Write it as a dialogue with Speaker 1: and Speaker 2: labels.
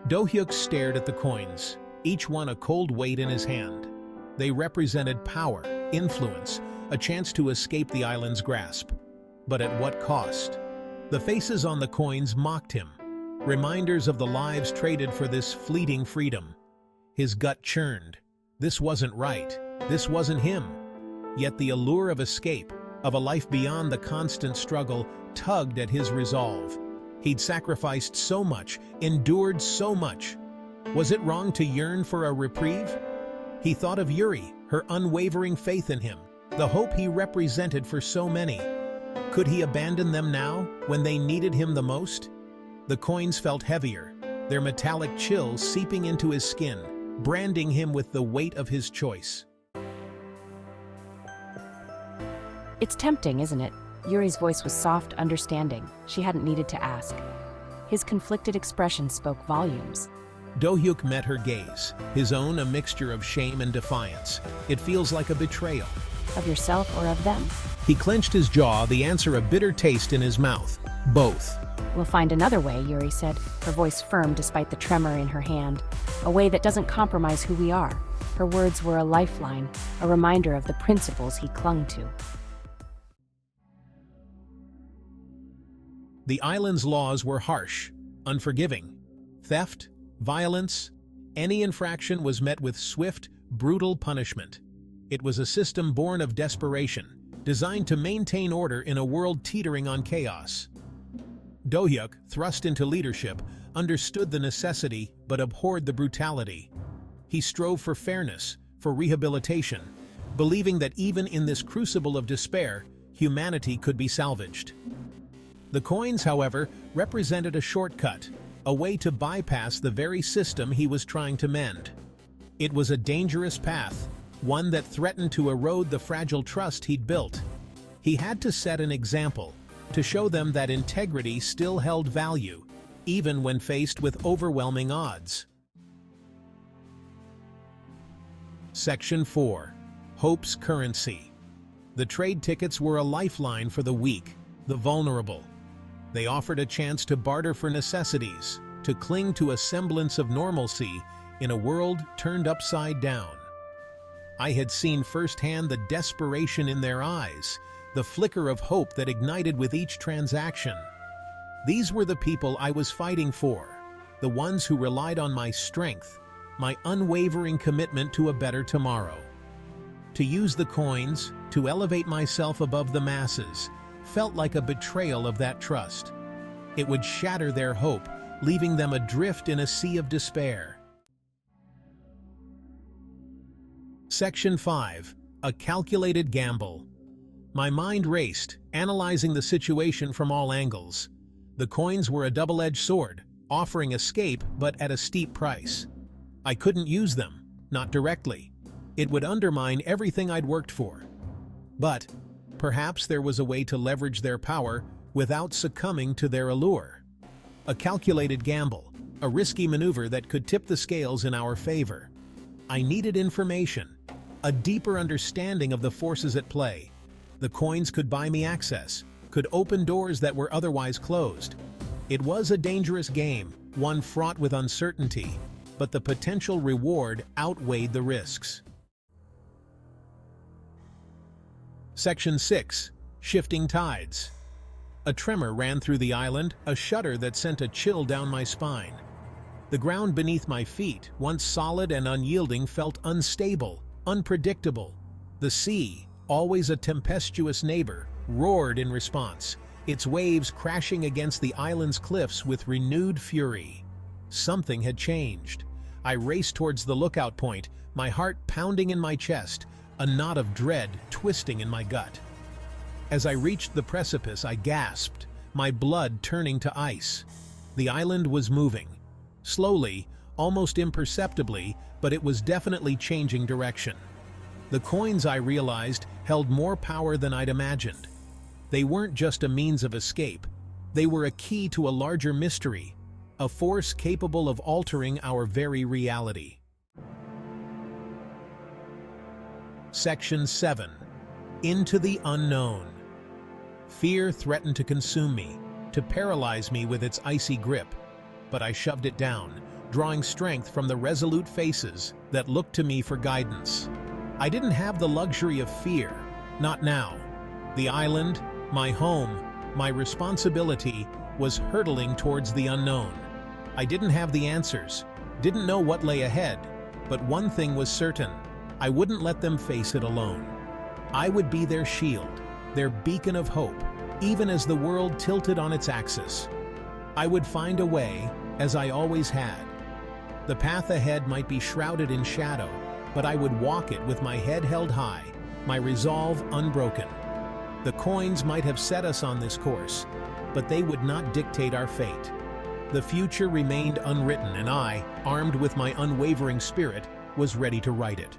Speaker 1: Do-hyuk stared at the coins, each one a cold weight in his hand. They represented power, influence, a chance to escape the island's grasp. But at what cost? The faces on the coins mocked him, reminders of the lives traded for this fleeting freedom. His gut churned. This wasn't right. This wasn't him. Yet the allure of escape, of a life beyond the constant struggle, tugged at his resolve. He'd sacrificed so much, endured so much. Was it wrong to yearn for a reprieve? He thought of Yuri, her unwavering faith in him, the hope he represented for so many. Could he abandon them now, when they needed him the most? The coins felt heavier, their metallic chill seeping into his skin, branding him with the weight of his choice.
Speaker 2: It's tempting, isn't it? Yuri's voice was soft, understanding. She hadn't needed to ask. His conflicted expression spoke volumes.
Speaker 1: Do-hyuk met her gaze, his own a mixture of shame and defiance. It feels like a betrayal.
Speaker 2: Of yourself or of them?
Speaker 1: He clenched his jaw, the answer a bitter taste in his mouth. Both.
Speaker 2: We'll find another way, Yuri said, her voice firm despite the tremor in her hand. A way that doesn't compromise who we are. Her words were a lifeline, a reminder of the principles he clung to.
Speaker 1: The island's laws were harsh, unforgiving. Theft, violence, any infraction was met with swift, brutal punishment. It was a system born of desperation, designed to maintain order in a world teetering on chaos. Do-hyuk, thrust into leadership, understood the necessity but abhorred the brutality. He strove for fairness, for rehabilitation, believing that even in this crucible of despair, humanity could be salvaged. The coins, however, represented a shortcut, a way to bypass the very system he was trying to mend. It was a dangerous path, one that threatened to erode the fragile trust he'd built. He had to set an example, to show them that integrity still held value, even when faced with overwhelming odds. Section 4. Hope's Currency. The trade tickets were a lifeline for the weak, the vulnerable. They offered a chance to barter for necessities, to cling to a semblance of normalcy in a world turned upside down. I had seen firsthand the desperation in their eyes, the flicker of hope that ignited with each transaction. These were the people I was fighting for, the ones who relied on my strength, my unwavering commitment to a better tomorrow. To use the coins, to elevate myself above the masses, felt like a betrayal of that trust. It would shatter their hope, leaving them adrift in a sea of despair. Section 5. A Calculated Gamble. My mind raced, analyzing the situation from all angles. The coins were a double-edged sword, offering escape but at a steep price. I couldn't use them, not directly. It would undermine everything I'd worked for. But perhaps there was a way to leverage their power without succumbing to their allure. A calculated gamble, a risky maneuver that could tip the scales in our favor. I needed information, a deeper understanding of the forces at play. The coins could buy me access, could open doors that were otherwise closed. It was a dangerous game, one fraught with uncertainty, but the potential reward outweighed the risks. Section 6. Shifting Tides. A tremor ran through the island, a shudder that sent a chill down my spine. The ground beneath my feet, once solid and unyielding, felt unstable, unpredictable. The sea, always a tempestuous neighbor, roared in response, its waves crashing against the island's cliffs with renewed fury. Something had changed. I raced towards the lookout point, my heart pounding in my chest, a knot of dread twisting in my gut. As I reached the precipice, I gasped, my blood turning to ice. The island was moving. Slowly, almost imperceptibly, but it was definitely changing direction. The coins, I realized, held more power than I'd imagined. They weren't just a means of escape. They were a key to a larger mystery, a force capable of altering our very reality. Section 7. Into the Unknown. Fear threatened to consume me, to paralyze me with its icy grip, but I shoved it down, drawing strength from the resolute faces that looked to me for guidance. I didn't have the luxury of fear, not now. The island, my home, my responsibility was hurtling towards the unknown. I didn't have the answers, didn't know what lay ahead, but one thing was certain: I wouldn't let them face it alone. I would be their shield, their beacon of hope, even as the world tilted on its axis. I would find a way, as I always had. The path ahead might be shrouded in shadow, but I would walk it with my head held high, my resolve unbroken. The coins might have set us on this course, but they would not dictate our fate. The future remained unwritten, and I, armed with my unwavering spirit, was ready to write it.